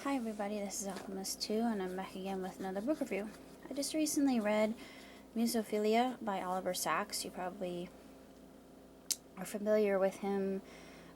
Hi everybody, this is Alchemist 2 and I'm back again with another book review. I just recently read Musophila by Oliver Sachs. You probably are familiar with him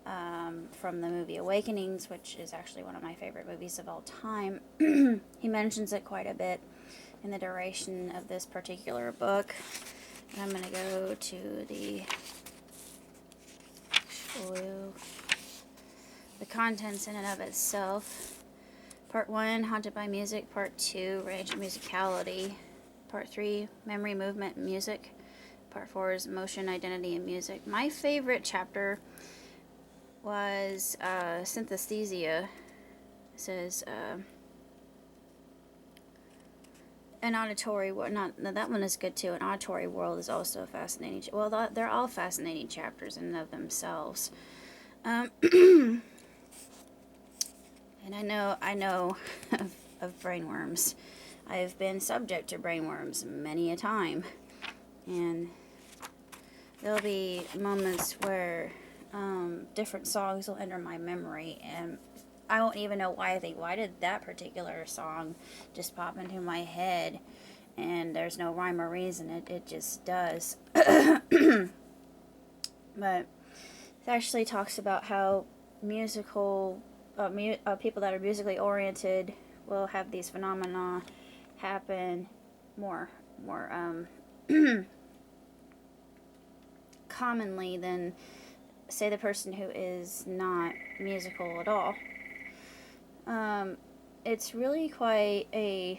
from the movie Awakenings, which is actually one of my favorite movies of all time. He mentions it quite a bit in the duration of this particular book. And I'm going to go to the contents in and of itself. Part 1, Haunted by Music. Part 2, Range of Musicality. Part 3, Memory, Movement, and Music. Part 4 is Motion, Identity, and Music. My favorite chapter was Synesthesia. It says, an auditory world. That one is good too. An auditory world is also a fascinating. Well, they're all fascinating chapters in and of themselves. And I know of brainworms. I've been subject to brainworms many a time. And there'll be moments where different songs will enter my memory. And I won't even know why. I think, why did that particular song just pop into my head? And there's no rhyme or reason. It just does. But it actually talks about how musical... people that are musically oriented will have these phenomena happen more commonly than, say, the person who is not musical at all. It's really quite a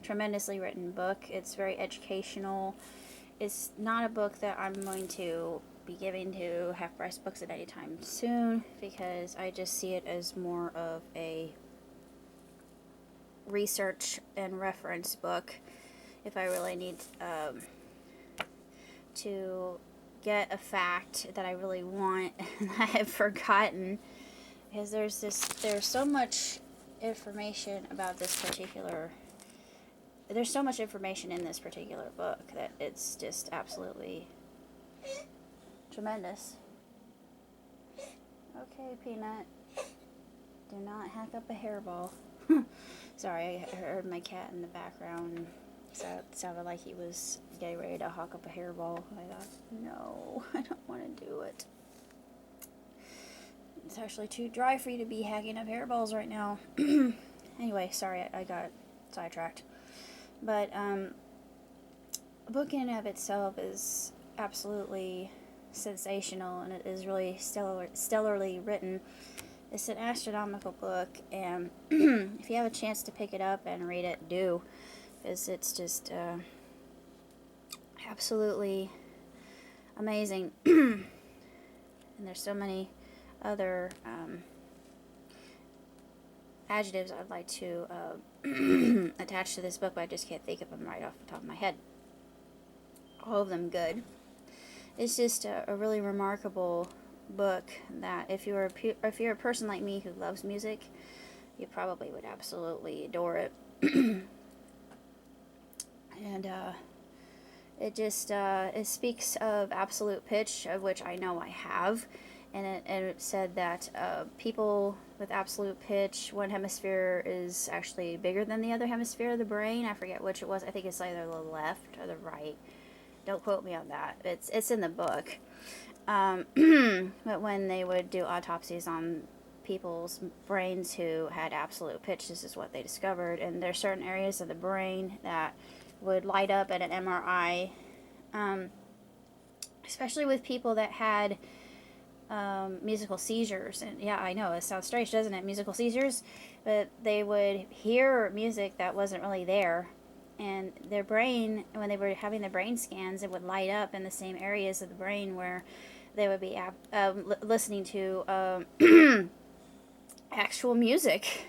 tremendously written book. It's very educational. It's not a book that I'm going to be giving to half-price books at any time soon, because I just see it as more of a research and reference book if I really need to get a fact that I really want and I have forgotten, because there's so much information about this particular there's so much information in this particular book that it's just absolutely tremendous. Okay, Peanut. Do not hack up a hairball. Sorry, I heard my cat in the background. So it sounded like he was getting ready to hawk up a hairball. I thought, no, I don't want to do it. It's actually too dry for you to be hacking up hairballs right now. Anyway, sorry, I got sidetracked. But the book in and of itself is absolutely sensational, and it is really stellarly written. It's an astronomical book, and if you have a chance to pick it up and read it, do, because it's just absolutely amazing. And there's so many other adjectives I'd like to attach to this book, but I just can't think of them right off the top of my head. All of them good. It's just a really remarkable book that if you're a person like me who loves music, you probably would absolutely adore it. And it just it speaks of absolute pitch, of which I know I have, and it said that people with absolute pitch, one hemisphere is actually bigger than the other hemisphere of the brain. I forget which it was. I think it's either the left or the right. Don't quote me on that. It's in the book. But when they would do autopsies on people's brains who had absolute pitch, this is what they discovered. And there's certain areas of the brain that would light up at an MRI, especially with people that had musical seizures. And yeah, I know, it sounds strange, doesn't it? Musical seizures. But they would hear music that wasn't really there. And their brain, when they were having the brain scans, it would light up in the same areas of the brain where they would be listening to actual music.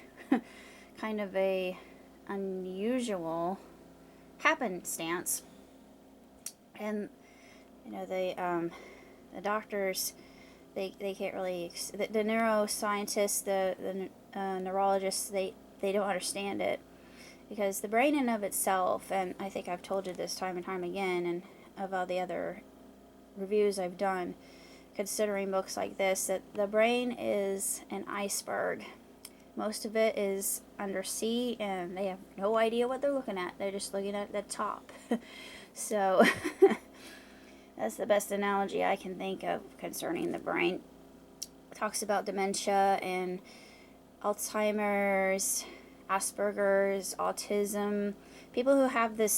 Kind of a unusual happenstance. And you know, the doctors, they can't really, the neuroscientists, the neurologists, they don't understand it. Because the brain in of itself, and I think I've told you this time and time again, and of all the other reviews I've done, considering books like this, that the brain is an iceberg. Most of it is undersea, and they have no idea what they're looking at. They're just looking at the top. So that's the best analogy I can think of concerning the brain. It talks about dementia and Alzheimer's, Asperger's, autism. People who have this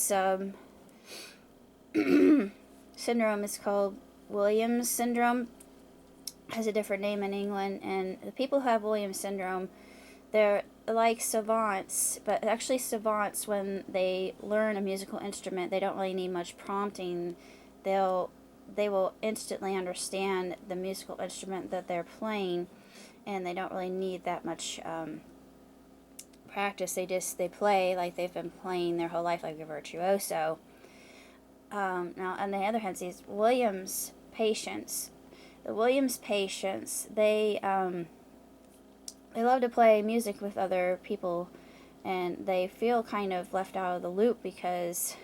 syndrome is called Williams syndrome. It has a different name in England. And the people who have Williams syndrome, they're like savants, but actually savants, when they learn a musical instrument, they don't really need much prompting. They will instantly understand the musical instrument that they're playing, and they don't really need that much practice. They play like they've been playing their whole life, like a virtuoso. Now, on the other hand, these Williams patients, they love to play music with other people, and they feel kind of left out of the loop because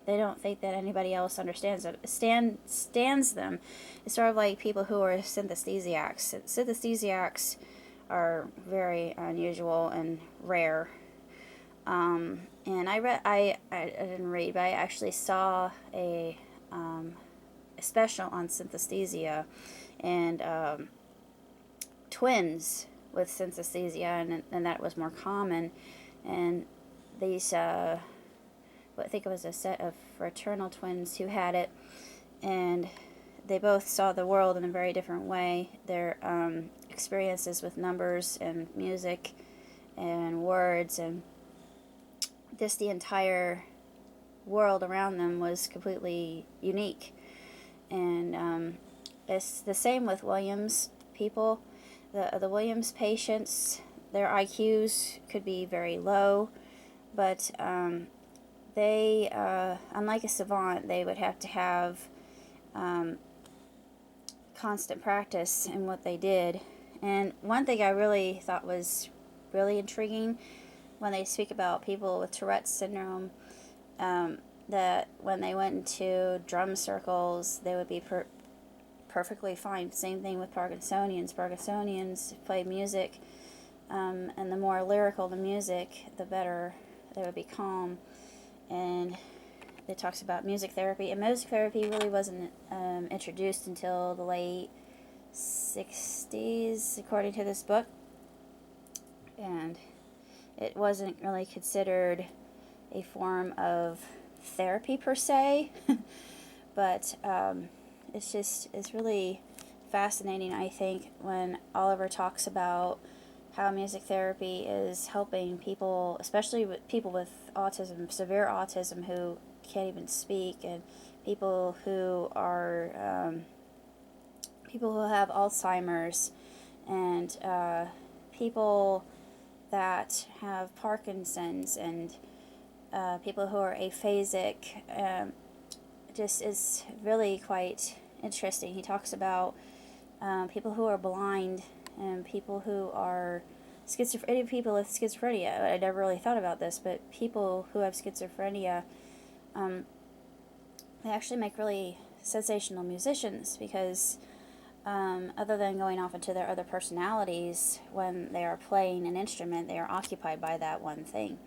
they don't think that anybody else understands them. It's sort of like people who are synesthesiacs. Synesthesiacs are very unusual and rare. And I didn't read, but I actually saw a special on synesthesia and twins with synesthesia, and that was more common. And these, I think it was a set of fraternal twins who had it, and they both saw the world in a very different way. Their experiences with numbers and music and words and just the entire world around them was completely unique. And it's the same with Williams people. The Williams patients, their IQs could be very low, but they, unlike a savant, they would have to have constant practice in what they did. And one thing I really thought was really intriguing when they speak about people with Tourette's syndrome, that when they went into drum circles, they would be perfectly fine. Same thing with Parkinsonians. Parkinsonians play music, and the more lyrical the music, the better they would be calm. And it talks about music therapy, and music therapy really wasn't introduced until the late 60s, according to this book. And it wasn't really considered a form of therapy per se, but it's really fascinating, I think, when Oliver talks about how music therapy is helping people, especially with people with autism, severe autism, who can't even speak, and people who are people who have Alzheimer's, and people that have Parkinson's, and people who are aphasic. Just is really quite interesting. He talks about people who are blind and people who are schizophrenia. People with schizophrenia. I never really thought about this, but people who have schizophrenia, they actually make really sensational musicians because other than going off into their other personalities, when they are playing an instrument, they are occupied by that one thing.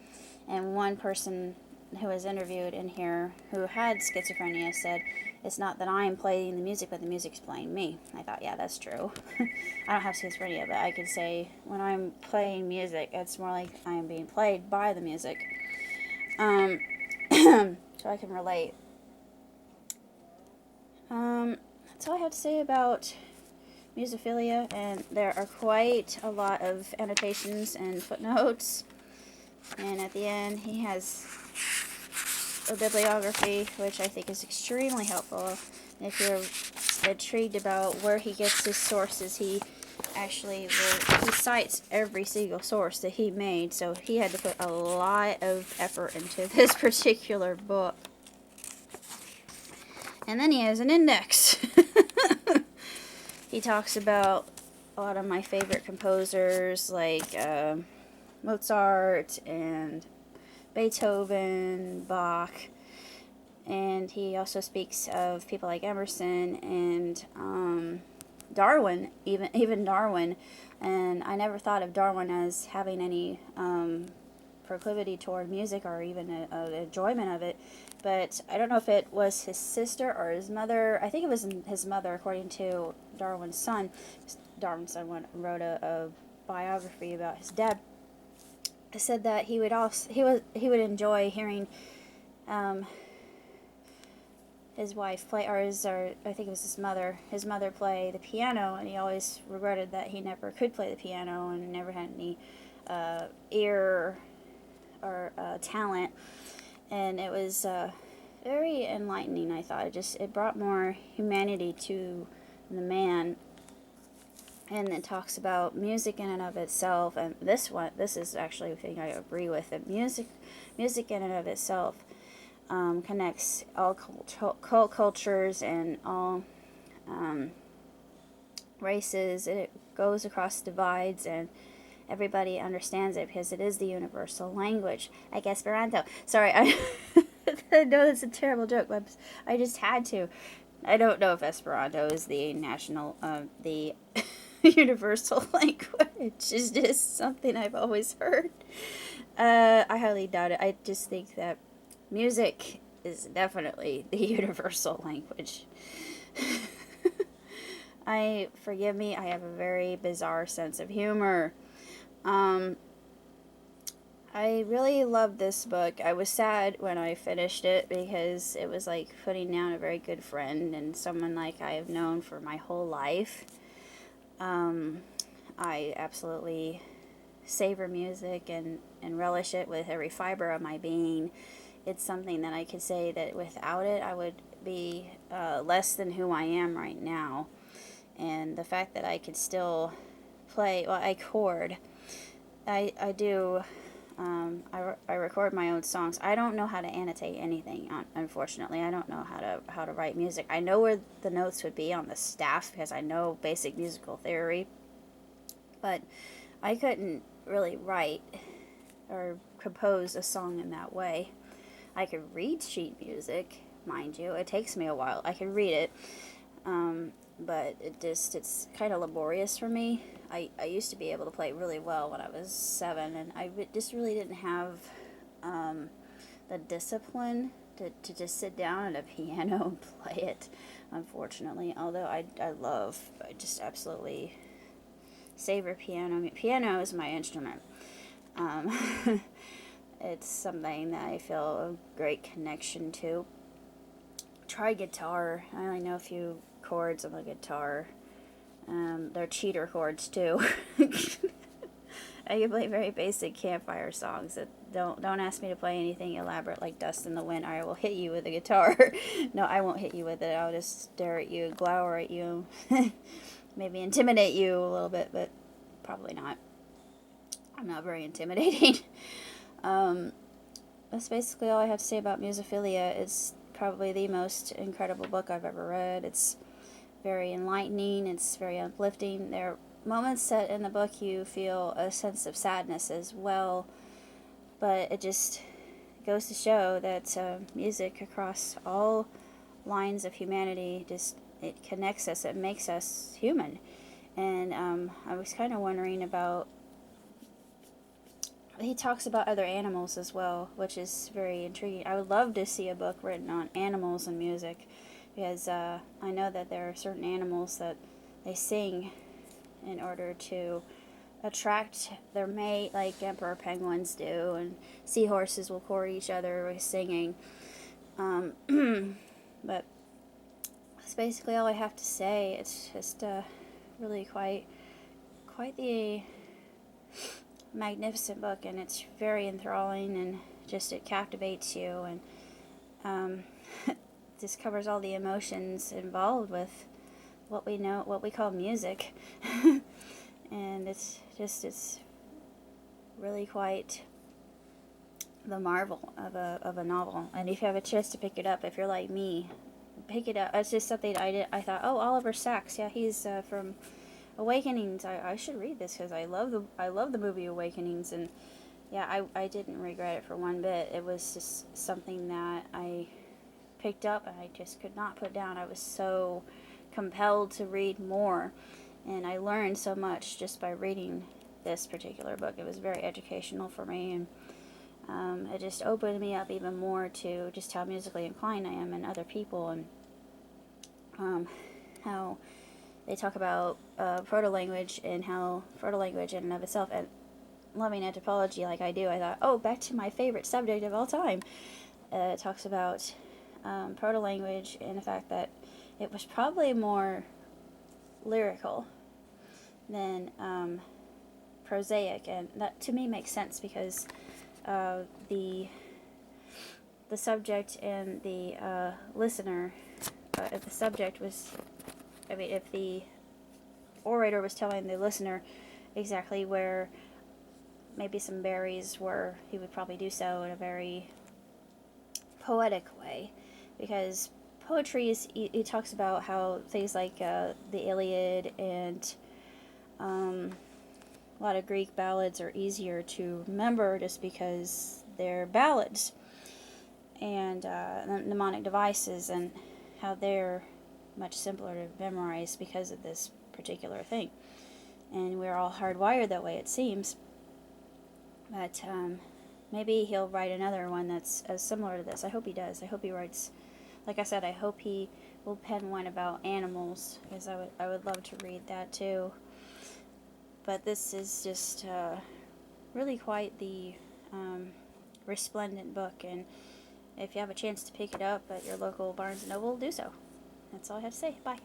And one person who was interviewed in here who had schizophrenia said, "It's not that I'm playing the music, but the music's playing me." I thought, yeah, that's true. I don't have schizophrenia, but I could say when I'm playing music, it's more like I'm being played by the music. So I can relate. That's all I have to say about Musophila, and there are quite a lot of annotations and footnotes. And at the end, he has a bibliography, which I think is extremely helpful. And if you're intrigued about where he gets his sources, he cites every single source that he made. So he had to put a lot of effort into this particular book. And then he has an index. He talks about a lot of my favorite composers, like Mozart and Beethoven, Bach, and he also speaks of people like Emerson and Darwin, even Darwin, and I never thought of Darwin as having any proclivity toward music or even a enjoyment of it. But I don't know if it was his sister or his mother. I think it was his mother, according to Darwin's son. Darwin's son wrote a biography about his dad. It said that he would enjoy hearing his wife play, or I think it was his mother play the piano, and he always regretted that he never could play the piano and never had any ear or talent. And it was very enlightening, I thought. It brought more humanity to the man. And it talks about music in and of itself, and this is actually a thing I agree with, that music in and of itself connects all cultures and all races. It goes across divides, and everybody understands it because it is the universal language, like Esperanto. Sorry, I know that's a terrible joke, but I just had to. I don't know if Esperanto is the national, the universal language. It's just something I've always heard. I highly doubt it. I just think that music is definitely the universal language. Forgive me, I have a very bizarre sense of humor. I really loved this book. I was sad when I finished it because it was like putting down a very good friend and someone like I have known for my whole life. I absolutely savor music and relish it with every fiber of my being. It's something that I could say that without it I would be less than who I am right now. And the fact that I could still play, well, I chord. I do. I record my own songs. I don't know how to annotate anything, unfortunately. I don't know how to write music. I know where the notes would be on the staff because I know basic musical theory, but I couldn't really write or compose a song in that way. I could read sheet music, mind you. It takes me a while. I can read it, but it's kind of laborious for me. I used to be able to play really well when I was 7, and I just really didn't have the discipline to just sit down at a piano and play it, unfortunately. Although I just absolutely savor piano. I mean, piano is my instrument. It's something that I feel a great connection to. Try guitar. I only know a few chords on the guitar. They're cheater chords too. I can play very basic campfire songs. That don't ask me to play anything elaborate like Dust in the Wind. I will hit you with a guitar. No, I won't hit you with it. I'll just stare at you, glower at you, maybe intimidate you a little bit, but probably not. I'm not very intimidating. That's basically all I have to say about Musophila. It's probably the most incredible book I've ever read. It's very enlightening. It's very uplifting. There are moments that in the book you feel a sense of sadness as well, but it just goes to show that music across all lines of humanity, it connects us. It makes us human. And I was kind of wondering about, he talks about other animals as well, which is very intriguing. I would love to see a book written on animals and music, because I know that there are certain animals that they sing in order to attract their mate, like emperor penguins do, and seahorses will court each other by singing. But that's basically all I have to say. It's just really quite the magnificent book, and it's very enthralling, and just it captivates you, and just covers all the emotions involved with what we call music. And it's really quite the marvel of a novel. And if you have a chance to pick it up, if you're like me, pick it up. It's just something I thought, oh, Oliver Sachs, yeah, he's from Awakenings. I should read this because I love the movie Awakenings, and yeah, I didn't regret it for one bit. It was just something that I picked up and I just could not put down. I was so compelled to read more, and I learned so much just by reading this particular book. It was very educational for me, and it just opened me up even more to just how musically inclined I am and other people, and how they talk about proto-language, and how proto-language in and of itself, and loving anthropology like I do, I thought, oh, back to my favorite subject of all time. It talks about proto-language and the fact that it was probably more lyrical than prosaic, and that to me makes sense because the subject and the listener, if the subject was, I mean, if the orator was telling the listener exactly where maybe some berries were, he would probably do so in a very poetic way, because poetry is, it talks about how things like the Iliad and a lot of Greek ballads are easier to remember just because they're ballads, and mnemonic devices, and how they're much simpler to memorize because of this particular thing. And we're all hardwired that way, it seems. But maybe he'll write another one that's as similar to this. I hope he does. I hope he writes, like I said, I hope he will pen one about animals, because I would love to read that too. But this is just really quite the resplendent book, and if you have a chance to pick it up at your local Barnes & Noble, do so. That's all I have to say. Bye.